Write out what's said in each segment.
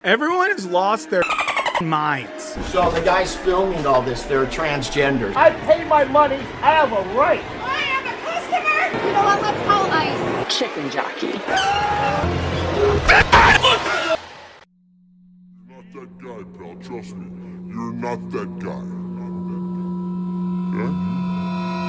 Everyone has lost their minds. So the guys filming all this, they're transgender. I pay my money. I have a right. I am a customer. You know what? Let's call ICE. Chicken jockey. You're not that guy, pal. Trust me. You're not that guy. Okay?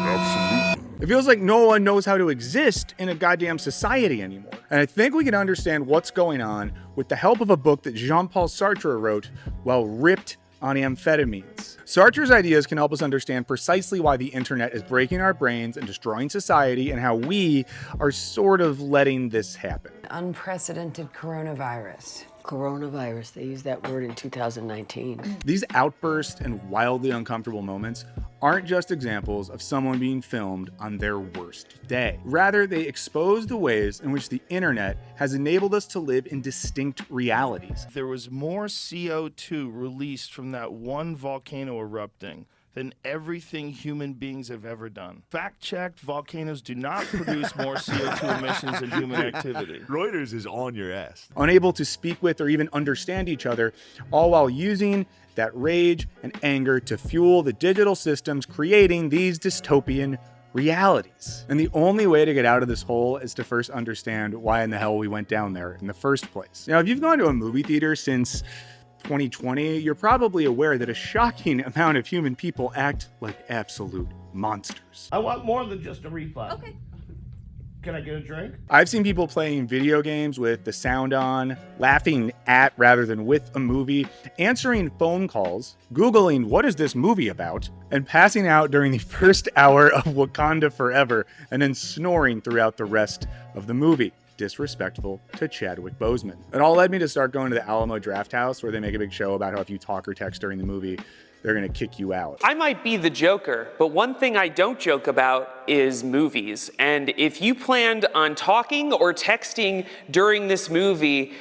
Absolutely. It feels like no one knows how to exist in a goddamn society anymore. And I think we can understand what's going on with the help of a book that Jean-Paul Sartre wrote while ripped on amphetamines. Sartre's ideas can help us understand precisely why the internet is breaking our brains and destroying society, and how we are sort of letting this happen. Unprecedented coronavirus. Coronavirus, they used that word in 2019. These outbursts and wildly uncomfortable moments aren't just examples of someone being filmed on their worst day. Rather, they expose the ways in which the internet has enabled us to live in distinct realities. There was more CO2 released from that one volcano erupting than everything human beings have ever done. Fact-checked, volcanoes do not produce more CO2 emissions than human activity. Reuters is on your ass. Unable to speak with or even understand each other, all while using that rage and anger to fuel the digital systems creating these dystopian realities. And the only way to get out of this hole is to first understand why in the hell we went down there in the first place. Now, if you've gone to a movie theater since 2020, you're probably aware that a shocking amount of human people act like absolute monsters. I want more than just a refund. Okay. Can I get a drink? I've seen people playing video games with the sound on, laughing at rather than with a movie, answering phone calls, Googling what is this movie about, and passing out during the first hour of Wakanda Forever, and then snoring throughout the rest of the movie. Disrespectful to Chadwick Boseman. It all led me to start going to the Alamo Drafthouse, where they make a big show about how if you talk or text during the movie, they're gonna kick you out. I might be the joker, but one thing I don't joke about is movies. And if you planned on talking or texting during this movie,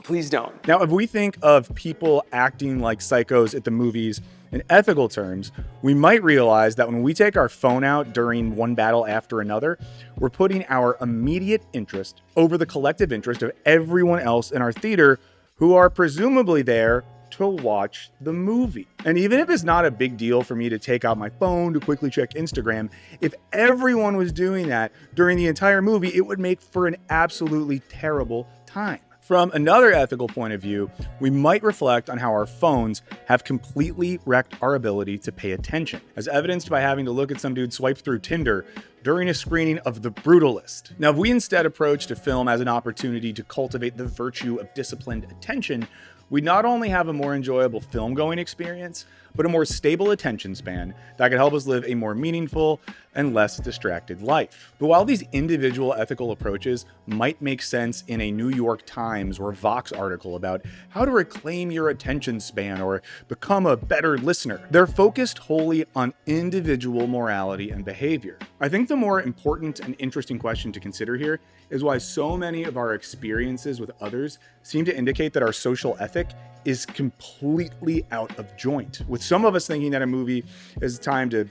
please don't. Now, if we think of people acting like psychos at the movies in ethical terms, we might realize that when we take our phone out during one battle after another, we're putting our immediate interest over the collective interest of everyone else in our theater who are presumably there to watch the movie. And even if it's not a big deal for me to take out my phone to quickly check Instagram, if everyone was doing that during the entire movie, it would make for an absolutely terrible time. From another ethical point of view, we might reflect on how our phones have completely wrecked our ability to pay attention, as evidenced by having to look at some dude swipe through Tinder during a screening of The Brutalist. Now, if we instead approached a film as an opportunity to cultivate the virtue of disciplined attention, we not only have a more enjoyable film-going experience, but a more stable attention span that could help us live a more meaningful and less distracted life. But while these individual ethical approaches might make sense in a New York Times or Vox article about how to reclaim your attention span or become a better listener, they're focused wholly on individual morality and behavior. I think the more important and interesting question to consider here is why so many of our experiences with others seem to indicate that our social ethic is completely out of joint, with some of us thinking that a movie is time to,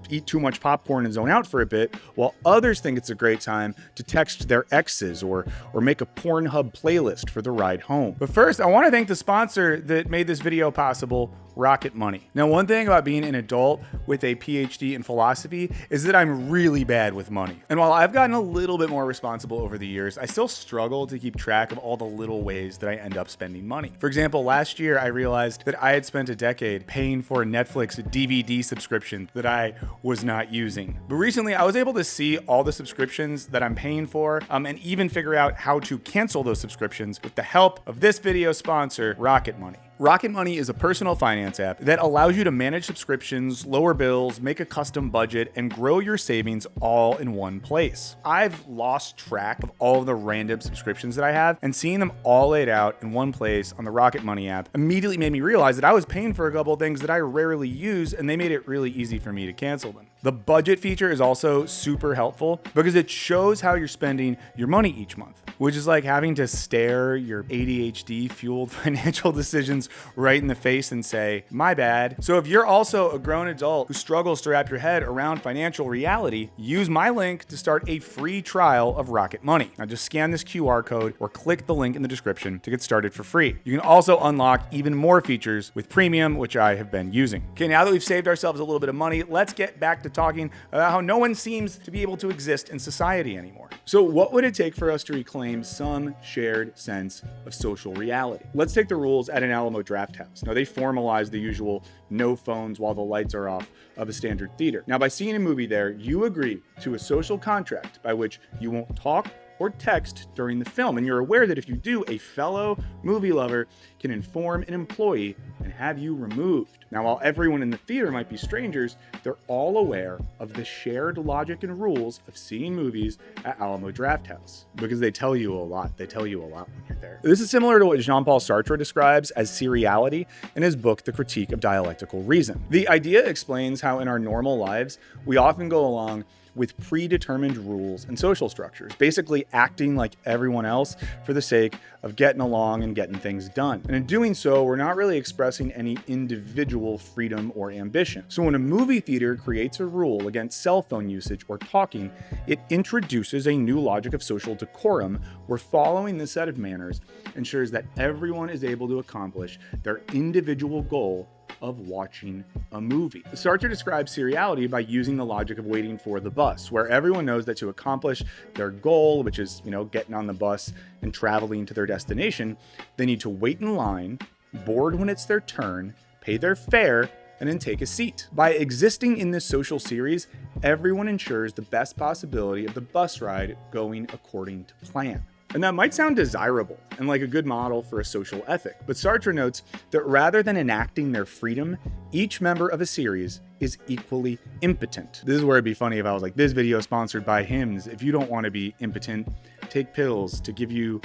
eat too much popcorn and zone out for a bit, while others think it's a great time to text their exes or make a Pornhub playlist for the ride home. But first, I want to thank the sponsor that made this video possible, Rocket Money. Now, one thing about being an adult with a PhD in philosophy is that I'm really bad with money. And while I've gotten a little bit more responsible over the years, I still struggle to keep track of all the little ways that I end up spending money. For example, last year I realized that I had spent a decade paying for a Netflix DVD subscription that I was not using. But recently I was able to see all the subscriptions that I'm paying for, and even figure out how to cancel those subscriptions with the help of this video sponsor, Rocket Money. Rocket Money is a personal finance app that allows you to manage subscriptions, lower bills, make a custom budget, and grow your savings all in one place. I've lost track of all of the random subscriptions that I have, and seeing them all laid out in one place on the Rocket Money app immediately made me realize that I was paying for a couple of things that I rarely use, and they made it really easy for me to cancel them. The budget feature is also super helpful because it shows how you're spending your money each month, which is like having to stare your ADHD-fueled financial decisions right in the face and say, my bad. So if you're also a grown adult who struggles to wrap your head around financial reality, use my link to start a free trial of Rocket Money. Now just scan this QR code or click the link in the description to get started for free. You can also unlock even more features with Premium, which I have been using. Okay, now that we've saved ourselves a little bit of money, let's get back to talking about how no one seems to be able to exist in society anymore. So what would it take for us to reclaim some shared sense of social reality? Let's take the rules at an Alamo Draft House. Now they formalize the usual no phones while the lights are off of a standard theater. Now by seeing a movie there, you agree to a social contract by which you won't talk or text during the film. And you're aware that if you do, a fellow movie lover can inform an employee and have you removed. Now, while everyone in the theater might be strangers, they're all aware of the shared logic and rules of seeing movies at Alamo Draft House because they tell you a lot. They tell you a lot when you're there. This is similar to what Jean-Paul Sartre describes as seriality in his book, The Critique of Dialectical Reason. The idea explains how in our normal lives, we often go along with predetermined rules and social structures, basically acting like everyone else for the sake of getting along and getting things done. And in doing so, we're not really expressing any individual freedom or ambition. So when a movie theater creates a rule against cell phone usage or talking, it introduces a new logic of social decorum where following this set of manners ensures that everyone is able to accomplish their individual goal of watching a movie. Sartre describes seriality by using the logic of waiting for the bus, where everyone knows that to accomplish their goal, which is, getting on the bus and traveling to their destination, they need to wait in line, board when it's their turn, pay their fare, and then take a seat. By existing in this social series, everyone ensures the best possibility of the bus ride going according to plan. And that might sound desirable and like a good model for a social ethic, but Sartre notes that rather than enacting their freedom, each member of a series is equally impotent. This is where it'd be funny if I was like, this video is sponsored by Hims. If you don't want to be impotent, take pills to give you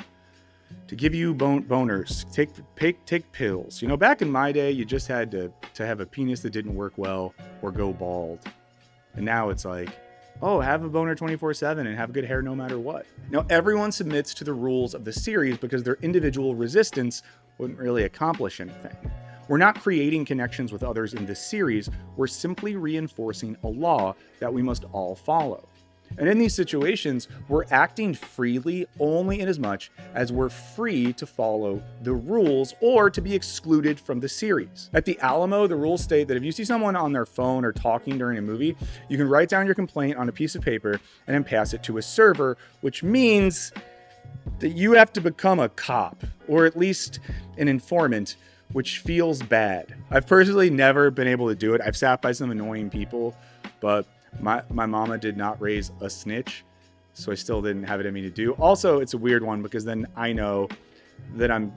boners. Take pills. Back in my day, you just had to have a penis that didn't work well or go bald. And now it's like, oh, have a boner 24/7 and have good hair no matter what. Now, everyone submits to the rules of the series because their individual resistance wouldn't really accomplish anything. We're not creating connections with others in this series, we're simply reinforcing a law that we must all follow. And in these situations, we're acting freely only inasmuch as we're free to follow the rules or to be excluded from the series. At the Alamo, the rules state that if you see someone on their phone or talking during a movie, you can write down your complaint on a piece of paper and then pass it to a server, which means that you have to become a cop, or at least an informant, which feels bad. I've personally never been able to do it. I've sat by some annoying people, but my mama did not raise a snitch, so I still didn't have it in me to do. Also, it's a weird one because then I know that I'm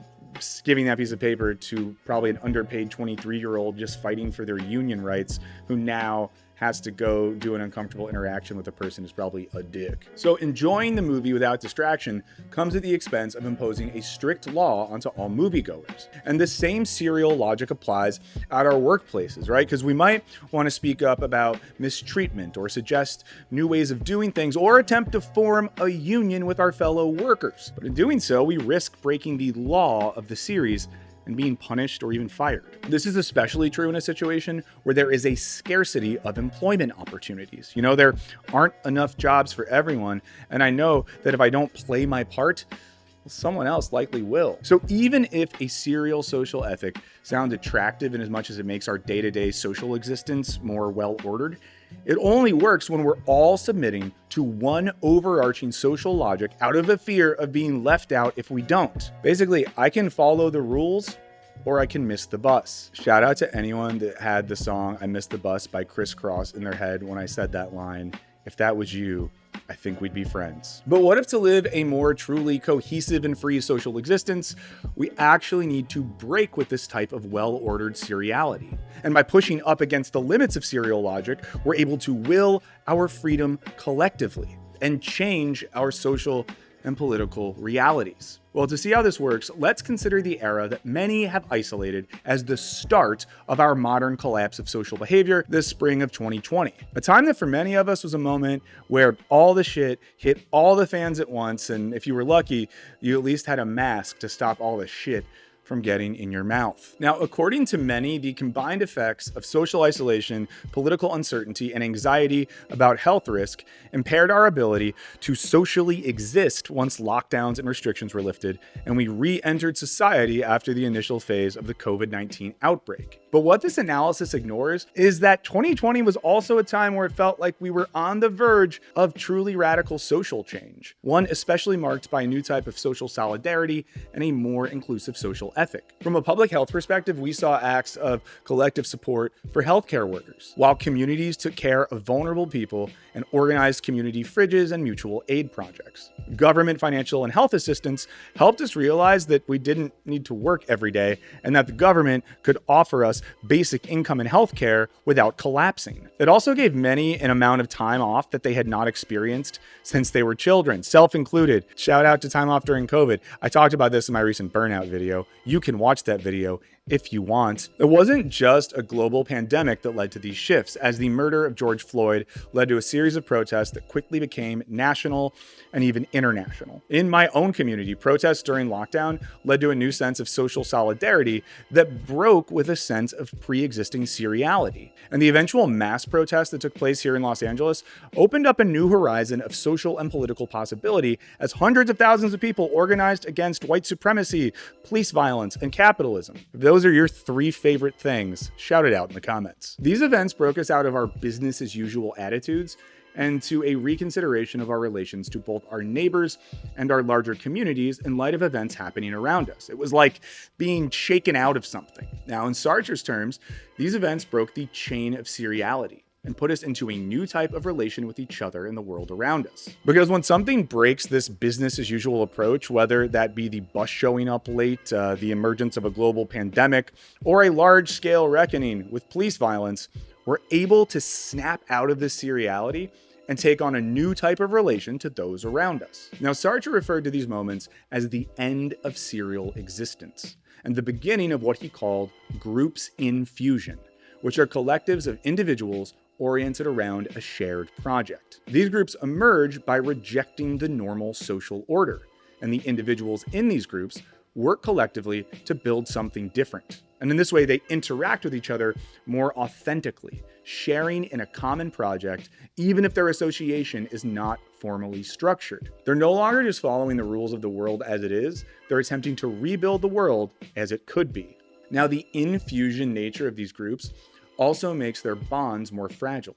giving that piece of paper to probably an underpaid 23-year-old just fighting for their union rights who now has to go do an uncomfortable interaction with a person who's probably a dick. So enjoying the movie without distraction comes at the expense of imposing a strict law onto all moviegoers. And the same serial logic applies at our workplaces, right? Because we might want to speak up about mistreatment or suggest new ways of doing things or attempt to form a union with our fellow workers. But in doing so, we risk breaking the law of the series and being punished or even fired. This is especially true in a situation where there is a scarcity of employment opportunities. There aren't enough jobs for everyone, and I know that if I don't play my part, someone else likely will. So even if a serial social ethic sounds attractive in as much as it makes our day-to-day social existence more well-ordered, it only works when we're all submitting to one overarching social logic out of a fear of being left out if we don't. Basically, I can follow the rules or I can miss the bus. Shout out to anyone that had the song I Missed the Bus by Criss Cross in their head when I said that line. If that was you, I think we'd be friends. But what if to live a more truly cohesive and free social existence, we actually need to break with this type of well-ordered seriality? And by pushing up against the limits of serial logic, we're able to will our freedom collectively and change our social and political realities. Well, to see how this works, let's consider the era that many have isolated as the start of our modern collapse of social behavior, the spring of 2020. A time that for many of us was a moment where all the shit hit all the fans at once, and if you were lucky, you at least had a mask to stop all the shit from getting in your mouth. Now, according to many, the combined effects of social isolation, political uncertainty, and anxiety about health risk impaired our ability to socially exist once lockdowns and restrictions were lifted, and we re-entered society after the initial phase of the COVID-19 outbreak. But what this analysis ignores is that 2020 was also a time where it felt like we were on the verge of truly radical social change, one especially marked by a new type of social solidarity and a more inclusive social ethic. From a public health perspective, we saw acts of collective support for healthcare workers, while communities took care of vulnerable people and organized community fridges and mutual aid projects. Government financial and health assistance helped us realize that we didn't need to work every day and that the government could offer us basic income and healthcare without collapsing. It also gave many an amount of time off that they had not experienced since they were children, self-included. Shout out to time off during COVID. I talked about this in my recent burnout video. You can watch that video if you want. It wasn't just a global pandemic that led to these shifts, as the murder of George Floyd led to a series of protests that quickly became national and even international. In my own community, protests during lockdown led to a new sense of social solidarity that broke with a sense of pre-existing seriality. And the eventual mass protest that took place here in Los Angeles opened up a new horizon of social and political possibility as hundreds of thousands of people organized against white supremacy, police violence, and capitalism. If those are your 3 favorite things, shout it out in the comments. These events broke us out of our business as usual attitudes and to a reconsideration of our relations to both our neighbors and our larger communities in light of events happening around us. It was like being shaken out of something. Now, in Sartre's terms, these events broke the chain of seriality and put us into a new type of relation with each other and the world around us. Because when something breaks this business as usual approach, whether that be the bus showing up late, the emergence of a global pandemic, or a large-scale reckoning with police violence, we're able to snap out of this seriality and take on a new type of relation to those around us. Now, Sartre referred to these moments as the end of serial existence and the beginning of what he called groups in fusion, which are collectives of individuals oriented around a shared project. These groups emerge by rejecting the normal social order, and the individuals in these groups work collectively to build something different. And in this way, they interact with each other more authentically, sharing in a common project, even if their association is not formally structured. They're no longer just following the rules of the world as it is, they're attempting to rebuild the world as it could be. Now, the infusion nature of these groups also makes their bonds more fragile,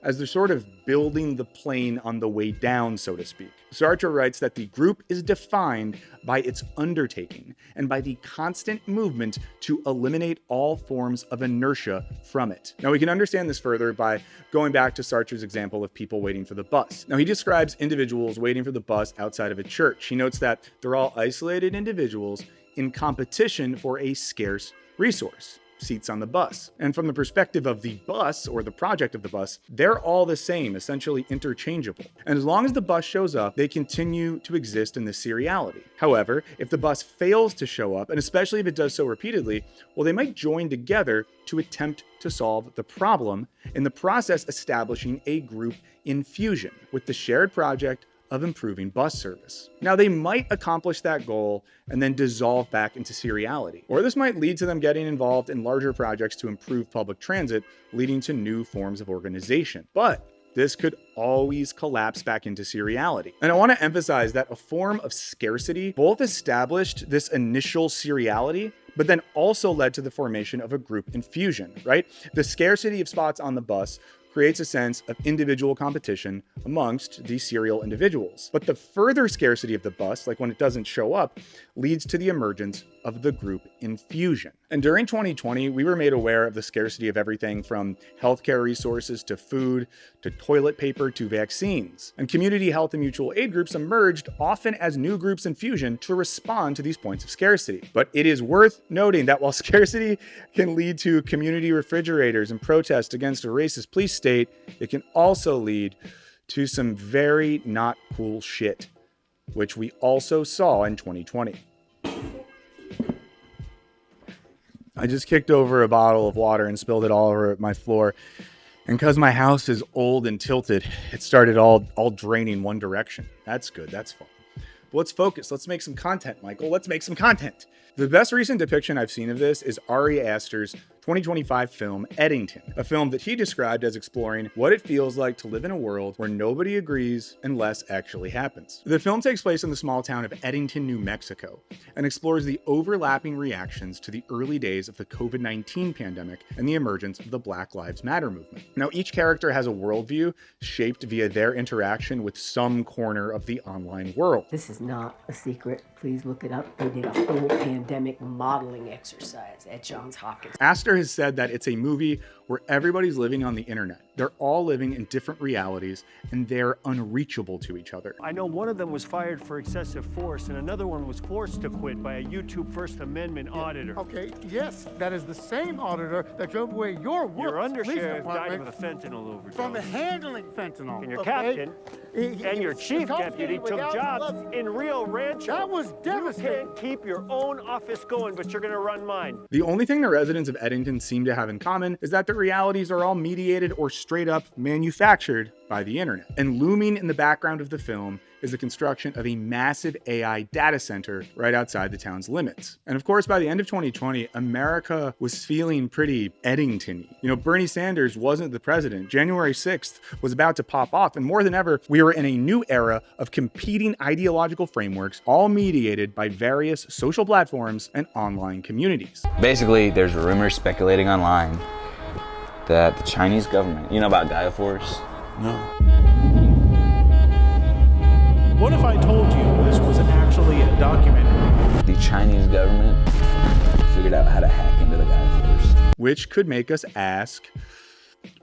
as they're sort of building the plane on the way down, so to speak. Sartre writes that the group is defined by its undertaking and by the constant movement to eliminate all forms of inertia from it. Now, we can understand this further by going back to Sartre's example of people waiting for the bus. Now, he describes individuals waiting for the bus outside of a church. He notes that they're all isolated individuals in competition for a scarce resource: seats on the bus. And from the perspective of the bus, or the project of the bus, they're all the same, essentially interchangeable. And as long as the bus shows up, they continue to exist in this seriality. However, if the bus fails to show up, and especially if it does so repeatedly, well, they might join together to attempt to solve the problem, in the process establishing a group in fusion with the shared project of improving bus service. Now, they might accomplish that goal and then dissolve back into seriality, or this might lead to them getting involved in larger projects to improve public transit, leading to new forms of organization. But this could always collapse back into seriality. And I want to emphasize that a form of scarcity both established this initial seriality, but then also led to the formation of a group infusion, right? The scarcity of spots on the bus creates a sense of individual competition amongst these serial individuals. But the further scarcity of the bus, like when it doesn't show up, leads to the emergence of the group infusion. And during 2020, we were made aware of the scarcity of everything from healthcare resources to food, to toilet paper, to vaccines. And community health and mutual aid groups emerged often as new groups in fusion to respond to these points of scarcity. But it is worth noting that while scarcity can lead to community refrigerators and protests against a racist police state, it can also lead to some very not cool shit. which we also saw in 2020. I just kicked over a bottle of water and spilled it all over my floor. And because my house is old and tilted, it started all draining one direction. That's good. That's fun. But let's focus. Let's make some content, Michael. Let's make some content. The best recent depiction I've seen of this is Ari Aster's 2025 film Eddington, a film that he described as exploring what it feels like to live in a world where nobody agrees and less actually happens. The film takes place in the small town of Eddington, New Mexico, and explores the overlapping reactions to the early days of the COVID-19 pandemic and the emergence of the Black Lives Matter movement. Now, each character has a worldview shaped via their interaction with some corner of the online world. This is not a secret. Please look it up. They did a whole pandemic modeling exercise at Johns Hopkins. Aster has said that it's a movie where everybody's living on the internet. They're all living in different realities, and they're unreachable to each other. I know one of them was fired for excessive force, and another one was forced to quit by a YouTube First Amendment auditor. Okay, yes, that is the same auditor that drove away your Your police undersheriff died department of a fentanyl overdose. from handling fentanyl. And your okay? captain He and your was chief intoxicated deputy took without jobs gloves. in Rio Rancho. That was devastating. You can't keep your own office going, but you're going to run mine. The only thing the residents of Eddington seem to have in common is that their realities are all mediated or straight up manufactured by the internet. And looming in the background of the film is the construction of a massive AI data center right outside the town's limits. And of course, by the end of 2020, America was feeling pretty Eddington-y. You know, Bernie Sanders wasn't the president. January 6th was about to pop off, and more than ever, we were in a new era of competing ideological frameworks, all mediated by various social platforms and online communities. Basically, there's rumors speculating online that the Chinese government, you know about Gaia Force? No. What if I told you this was actually a document? The Chinese government figured out how to hack into the Gaia Force. Which could make us ask,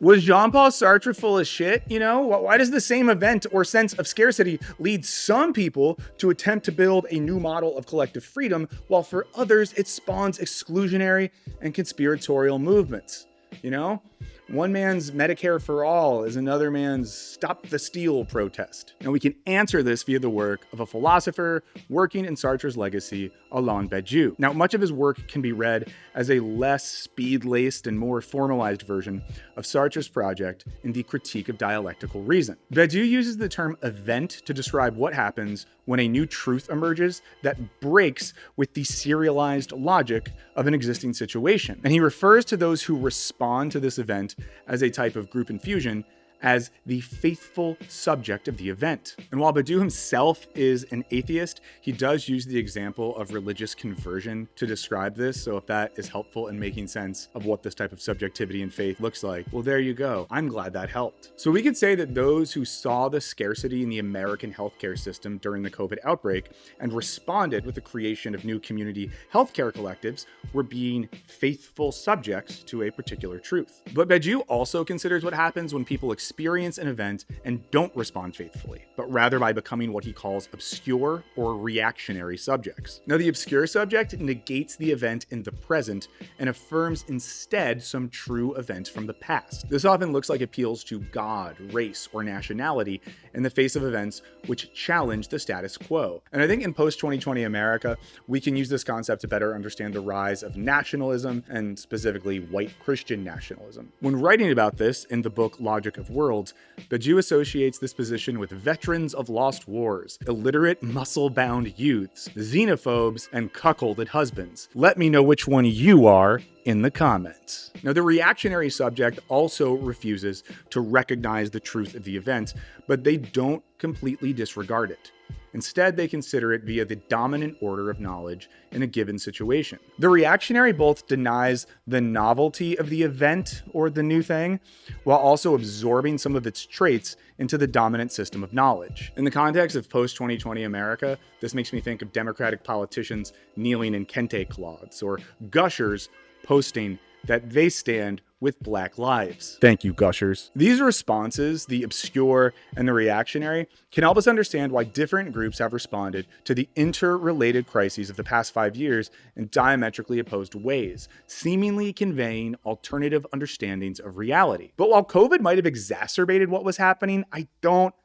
was Jean-Paul Sartre full of shit? You know, why does the same event or sense of scarcity lead some people to attempt to build a new model of collective freedom, while for others it spawns exclusionary and conspiratorial movements? You know, one man's Medicare for all is another man's Stop the Steal protest. And we can answer this via the work of a philosopher working in Sartre's legacy, Alain Badiou. Now, much of his work can be read as a less speed-laced and more formalized version of Sartre's project in the Critique of Dialectical Reason. Badiou uses the term event to describe what happens when a new truth emerges that breaks with the serialized logic of an existing situation. And he refers to those who respond to this event as a type of group infusion as the faithful subject of the event. And while Badiou himself is an atheist, he does use the example of religious conversion to describe this. So if that is helpful in making sense of what this type of subjectivity and faith looks like, well, there you go. I'm glad that helped. So we could say that those who saw the scarcity in the American healthcare system during the COVID outbreak and responded with the creation of new community healthcare collectives were being faithful subjects to a particular truth. But Badiou also considers what happens when people experience an event and don't respond faithfully, but rather by becoming what he calls obscure or reactionary subjects. Now, the obscure subject negates the event in the present and affirms instead some true event from the past. This often looks like appeals to God, race, or nationality in the face of events which challenge the status quo. And I think in post-2020 America, we can use this concept to better understand the rise of nationalism, and specifically white Christian nationalism. When writing about this in the book Logic of Worlds, Badiou associates this position with veterans of lost wars, illiterate muscle-bound youths, xenophobes, and cuckolded husbands. Let me know which one you are in the comments. Now, the reactionary subject also refuses to recognize the truth of the event, but they don't completely disregard it. Instead, they consider it via the dominant order of knowledge in a given situation. The reactionary both denies the novelty of the event or the new thing, while also absorbing some of its traits into the dominant system of knowledge. In the context of post-2020 America, this makes me think of Democratic politicians kneeling in kente cloths, or gushers posting that they stand with Black lives. Thank you, gushers. These responses, the obscure and the reactionary, can help us understand why different groups have responded to the interrelated crises of the past 5 years in diametrically opposed ways, seemingly conveying alternative understandings of reality. But while COVID might have exacerbated what was happening, I don't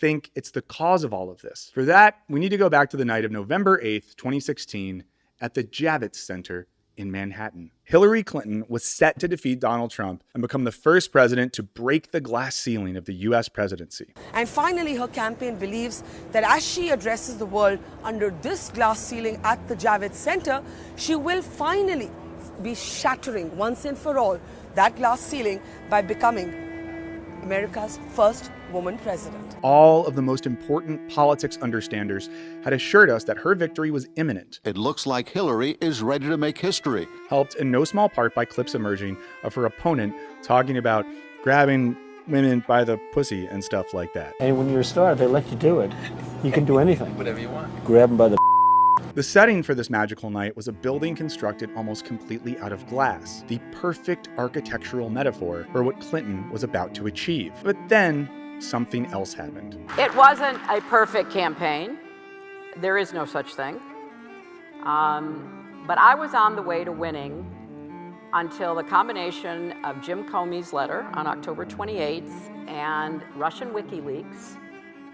think it's the cause of all of this? For that, we need to go back to the night of November 8th, 2016, at the Javits Center in Manhattan. Hillary Clinton was set to defeat Donald Trump and become the first president to break the glass ceiling of the US presidency. And finally, her campaign believes that as she addresses the world under this glass ceiling at the Javits Center, she will finally be shattering once and for all that glass ceiling by becoming America's first woman president. All of the most important politics understanders had assured us that her victory was imminent. It looks like Hillary is ready to make history. Helped in no small part by clips emerging of her opponent talking about grabbing women by the pussy and stuff like that. And when you're a star, they let you do it. You can do anything. Whatever you want. Grab them by the The setting for this magical night was a building constructed almost completely out of glass, the perfect architectural metaphor for what Clinton was about to achieve. But then, something else happened. It wasn't a perfect campaign. There is no such thing. But I was on the way to winning until the combination of Jim Comey's letter on October 28th and Russian WikiLeaks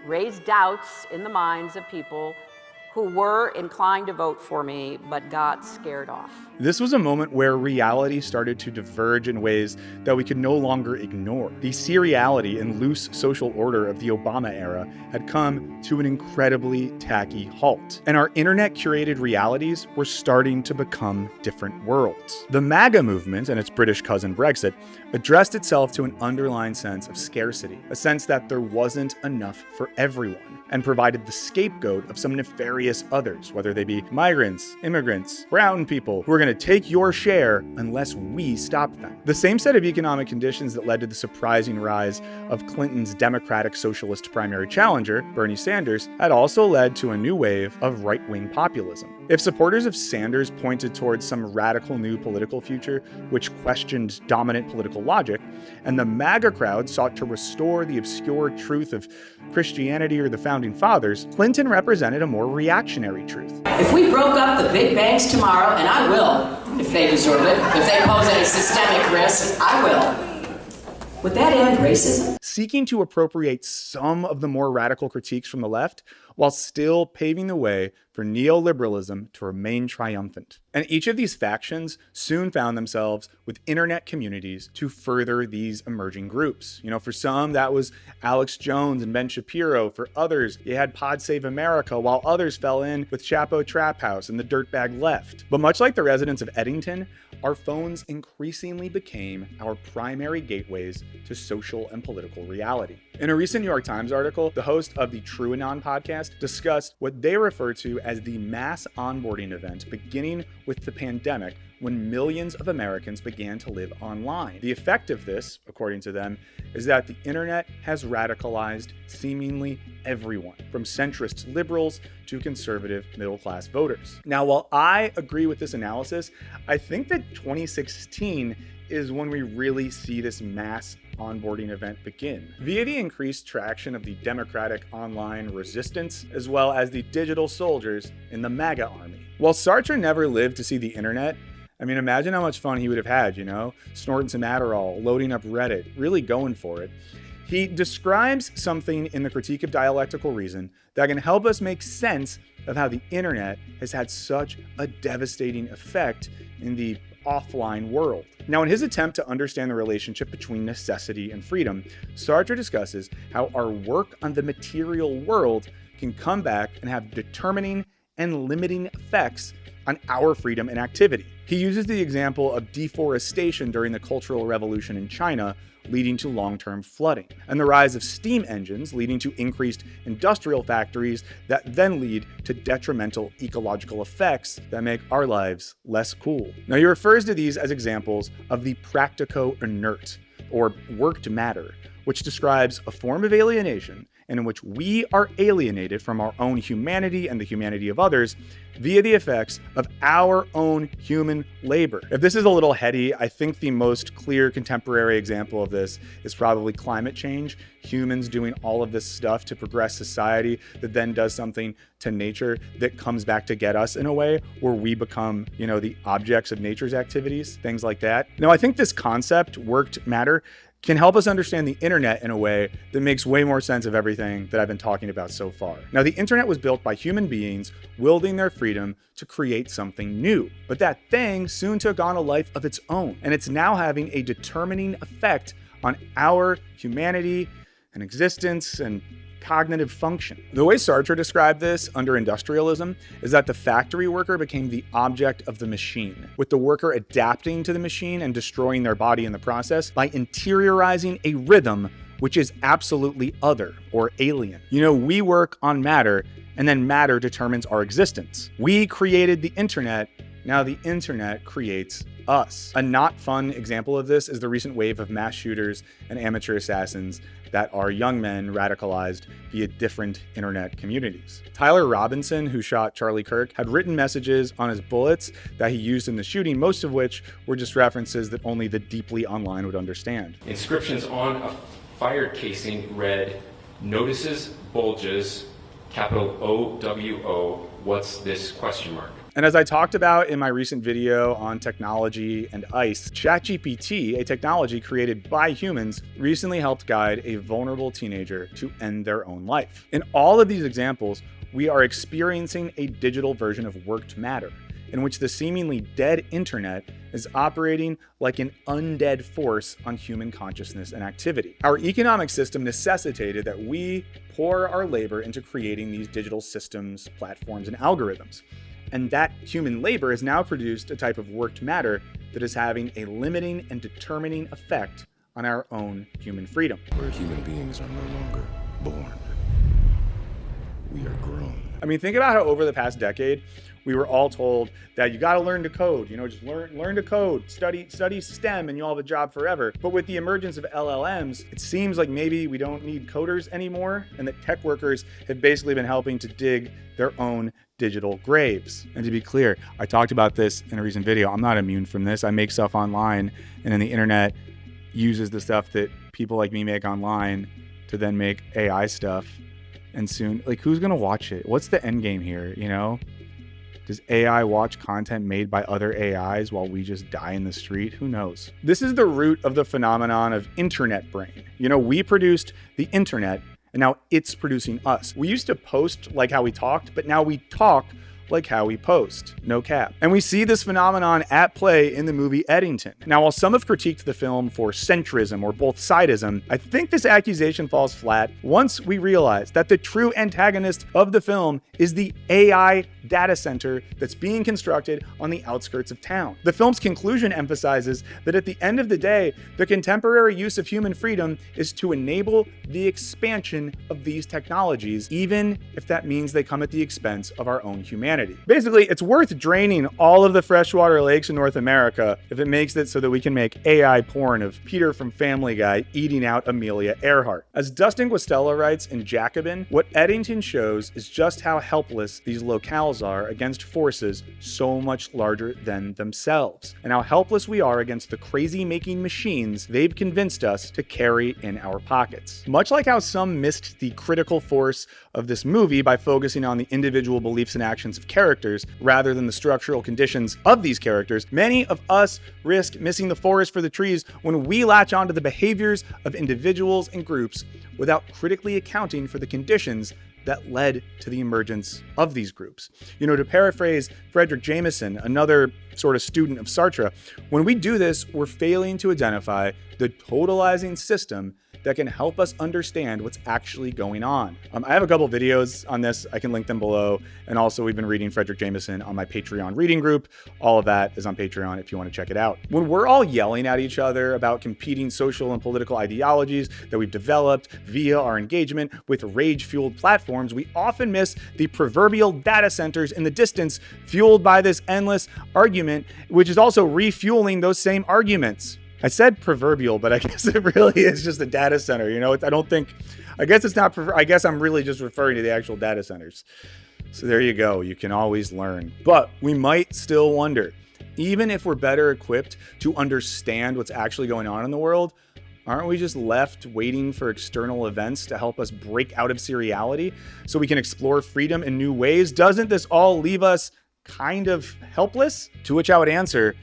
raised doubts in the minds of people who were inclined to vote for me, but got scared off. This was a moment where reality started to diverge in ways that we could no longer ignore. The seriality and loose social order of the Obama era had come to an incredibly tacky halt, and our internet-curated realities were starting to become different worlds. The MAGA movement and its British cousin Brexit addressed itself to an underlying sense of scarcity, a sense that there wasn't enough for everyone, and provided the scapegoat of some nefarious others, whether they be migrants, immigrants, brown people, who are going to take your share unless we stop them. The same set of economic conditions that led to the surprising rise of Clinton's Democratic Socialist primary challenger, Bernie Sanders, had also led to a new wave of right-wing populism. If supporters of Sanders pointed towards some radical new political future which questioned dominant political logic, and the MAGA crowd sought to restore the obscure truth of Christianity or the Founding Fathers, Clinton represented a more reactionary truth. If we broke up the big banks tomorrow, and I will, if they deserve it, if they pose any systemic risk, I will. Would that end racism? Seeking to appropriate some of the more radical critiques from the left, while still paving the way for neoliberalism to remain triumphant. And each of these factions soon found themselves with internet communities to further these emerging groups. You know, for some, that was Alex Jones and Ben Shapiro. For others, you had Pod Save America, while others fell in with Chapo Trap House and the Dirtbag Left. But much like the residents of Eddington, our phones increasingly became our primary gateways to social and political reality. In a recent New York Times article, the host of the True Anon podcast discussed what they refer to as the mass onboarding event beginning with the pandemic, when millions of Americans began to live online. The effect of this, according to them, is that the internet has radicalized seemingly everyone, from centrist liberals to conservative middle-class voters. Now, while I agree with this analysis, I think that 2016 is when we really see this mass onboarding event begin, via the increased traction of the Democratic online resistance, as well as the digital soldiers in the MAGA army. While Sartre never lived to see the internet, I mean, imagine how much fun he would have had, you know, snorting some Adderall, loading up Reddit, really going for it. He describes something in the Critique of Dialectical Reason that can help us make sense of how the internet has had such a devastating effect in the offline world. Now, in his attempt to understand the relationship between necessity and freedom, Sartre discusses how our work on the material world can come back and have determining and limiting effects on our freedom and activity. He uses the example of deforestation during the Cultural Revolution in China, leading to long-term flooding, and the rise of steam engines leading to increased industrial factories that then lead to detrimental ecological effects that make our lives less cool. Now, he refers to these as examples of the practico-inert, or worked matter, which describes a form of alienation and in which we are alienated from our own humanity and the humanity of others via the effects of our own human labor. If this is a little heady, I think the most clear contemporary example of this is probably climate change. Humans doing all of this stuff to progress society that then does something to nature that comes back to get us in a way where we become, you know, the objects of nature's activities, things like that. Now, I think this concept, worked matter, can help us understand the internet in a way that makes way more sense of everything that I've been talking about so far. Now, the internet was built by human beings wielding their freedom to create something new. But that thing soon took on a life of its own, and it's now having a determining effect on our humanity and existence and cognitive function. The way Sartre described this under industrialism is that the factory worker became the object of the machine, with the worker adapting to the machine and destroying their body in the process by interiorizing a rhythm which is absolutely other or alien. You know, we work on matter, and then matter determines our existence. We created the internet, now the internet creates us. A not fun example of this is the recent wave of mass shooters and amateur assassins that are young men radicalized via different internet communities. Tyler Robinson, who shot Charlie Kirk, had written messages on his bullets that he used in the shooting, most of which were just references that only the deeply online would understand. Inscriptions on a fired casing read, "Notices bulges, capital OWO, what's this question mark?" And as I talked about in my recent video on technology and ICE, ChatGPT, a technology created by humans, recently helped guide a vulnerable teenager to end their own life. In all of these examples, we are experiencing a digital version of worked matter, in which the seemingly dead internet is operating like an undead force on human consciousness and activity. Our economic system necessitated that we pour our labor into creating these digital systems, platforms, and algorithms. And that human labor has now produced a type of worked matter that is having a limiting and determining effect on our own human freedom. Where human beings are no longer born, we are grown. I mean, think about how over the past decade, we were all told that you got to learn to code, you know, just learn to code, study STEM, and you'll have a job forever. But with the emergence of LLMs, it seems like maybe we don't need coders anymore, and that tech workers have basically been helping to dig their own digital graves. And to be clear, I talked about this in a recent video. I'm not immune from this. I make stuff online, and then the internet uses the stuff that people like me make online to then make AI stuff. And soon, like, who's gonna watch it? What's the end game here, you know? Does AI watch content made by other AIs while we just die in the street? Who knows? This is the root of the phenomenon of internet brain. You know, we produced the internet, and now it's producing us. We used to post like how we talked, but now we talk like how we post. No cap. And we see this phenomenon at play in the movie Eddington. Now, while some have critiqued the film for centrism or both sidism, I think this accusation falls flat once we realize that the true antagonist of the film is the AI data center that's being constructed on the outskirts of town. The film's conclusion emphasizes that at the end of the day, the contemporary use of human freedom is to enable the expansion of these technologies, even if that means they come at the expense of our own humanity. Basically, it's worth draining all of the freshwater lakes in North America if it makes it so that we can make AI porn of Peter from Family Guy eating out Amelia Earhart. As Dustin Guastella writes in Jacobin, what Eddington shows is just how helpless these locales are against forces so much larger than themselves, and how helpless we are against the crazy-making machines they've convinced us to carry in our pockets. Much like how some missed the critical force of this movie by focusing on the individual beliefs and actions of characters rather than the structural conditions of these characters, many of us risk missing the forest for the trees when we latch onto the behaviors of individuals and groups without critically accounting for the conditions that led to the emergence of these groups. You know, to paraphrase Frederick Jameson, another sort of student of Sartre, when we do this, we're failing to identify the totalizing system that can help us understand what's actually going on. I have a couple videos on this. I can link them below. And also, we've been reading Frederick Jameson on my Patreon reading group. All of that is on Patreon if you want to check it out. When we're all yelling at each other about competing social and political ideologies that we've developed via our engagement with rage-fueled platforms, we often miss the proverbial data centers in the distance fueled by this endless argument, which is also refueling those same arguments. I said proverbial, but I guess it really is just a data center. You know, I guess I'm really just referring to the actual data centers. So there you go. You can always learn. But we might still wonder, even if we're better equipped to understand what's actually going on in the world, aren't we just left waiting for external events to help us break out of seriality so we can explore freedom in new ways? Doesn't this all leave us kind of helpless? To which I would answer,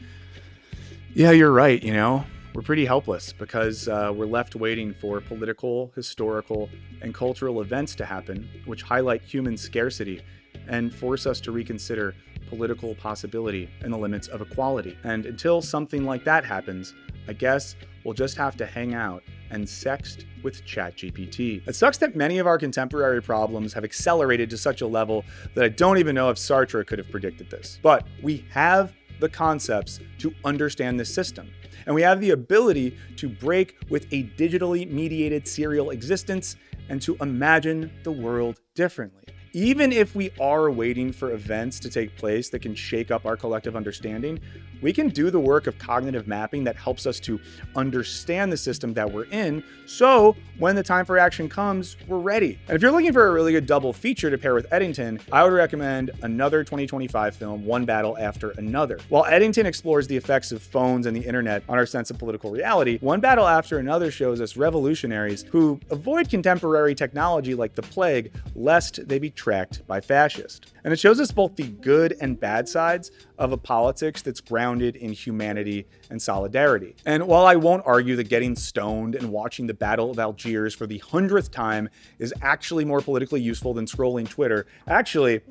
yeah, you're right, you know. we're pretty helpless because we're left waiting for political, historical, and cultural events to happen, which highlight human scarcity and force us to reconsider political possibility and the limits of equality. And until something like that happens, I guess we'll just have to hang out and sext with ChatGPT. It sucks that many of our contemporary problems have accelerated to such a level that I don't even know if Sartre could have predicted this. But we have the concepts to understand this system, and we have the ability to break with a digitally mediated serial existence and to imagine the world differently. Even if we are waiting for events to take place that can shake up our collective understanding, we can do the work of cognitive mapping that helps us to understand the system that we're in, so when the time for action comes, we're ready. And if you're looking for a really good double feature to pair with Eddington, I would recommend another 2025 film, One Battle After Another. While Eddington explores the effects of phones and the internet on our sense of political reality, One Battle After Another shows us revolutionaries who avoid contemporary technology like the plague, lest they be tracked by fascists. And it shows us both the good and bad sides of a politics that's grounded in humanity and solidarity. And while I won't argue that getting stoned and watching the Battle of Algiers for the 100th time is actually more politically useful than scrolling Twitter, actually,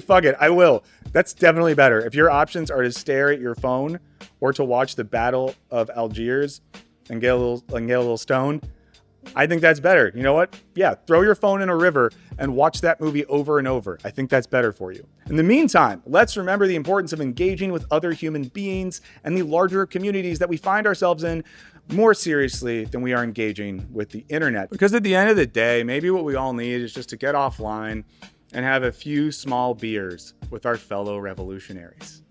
fuck it, I will. That's definitely better. If your options are to stare at your phone or to watch the Battle of Algiers and get a little stoned, I think that's better. You know what? Yeah, throw your phone in a river and watch that movie over and over. I think that's better for you. In the meantime, let's remember the importance of engaging with other human beings and the larger communities that we find ourselves in more seriously than we are engaging with the internet. Because at the end of the day, maybe what we all need is just to get offline and have a few small beers with our fellow revolutionaries.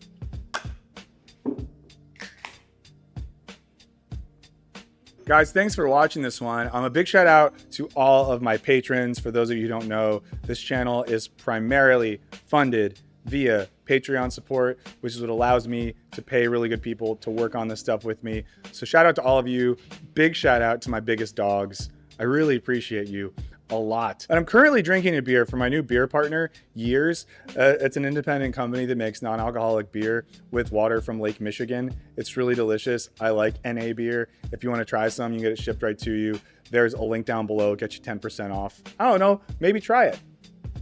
Guys, thanks for watching this one. A big shout out to all of my patrons. For those of you who don't know, this channel is primarily funded via Patreon support, which is what allows me to pay really good people to work on this stuff with me. So shout out to all of you. Big shout out to my biggest dogs. I really appreciate you a lot. And I'm currently drinking a beer from my new beer partner, Years. It's an independent company that makes non-alcoholic beer with water from Lake Michigan. It's really delicious. I like NA beer. If you want to try some, you can get it shipped right to you. There's a link down below, get you 10% off. I don't know, maybe try it.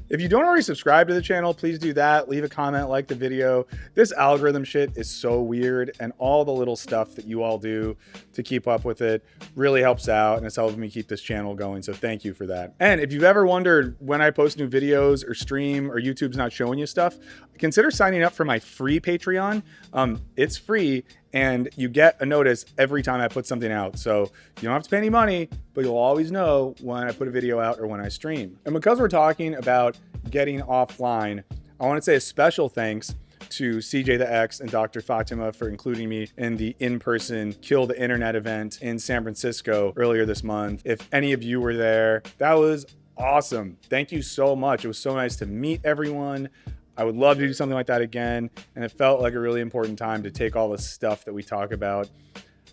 If you don't already subscribe to the channel, please do that. Leave a comment, like the video. This algorithm shit is so weird, and all the little stuff that you all do to keep up with it really helps out, and it's helping me keep this channel going, so thank you for that. And if you've ever wondered when I post new videos or stream or YouTube's not showing you stuff, consider signing up for my free Patreon. It's free, and you get a notice every time I put something out. So you don't have to pay any money, but you'll always know when I put a video out or when I stream. And because we're talking about getting offline, I want to say a special thanks to CJ the X and Dr. Fatima for including me in the in-person Kill the Internet event in San Francisco earlier this month. If any of you were there, that was awesome. Thank you so much. It was so nice to meet everyone. I would love to do something like that again. And it felt like a really important time to take all the stuff that we talk about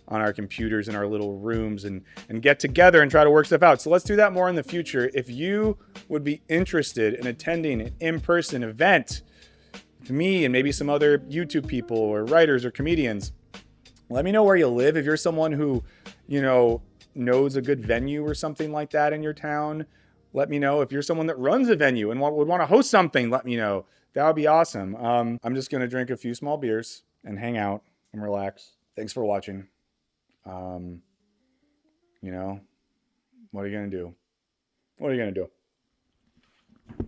on our computers in our little rooms and get together and try to work stuff out. So let's do that more in the future. If you would be interested in attending an in-person event with me and maybe some other YouTube people or writers or comedians, let me know where you live. If you're someone who, you know, knows a good venue or something like that in your town, let me know. If you're someone that runs a venue and would want to host something, let me know. That would be awesome. I'm just going to drink a few small beers and hang out and relax. Thanks for watching. You know, what are you going to do? What are you going to do?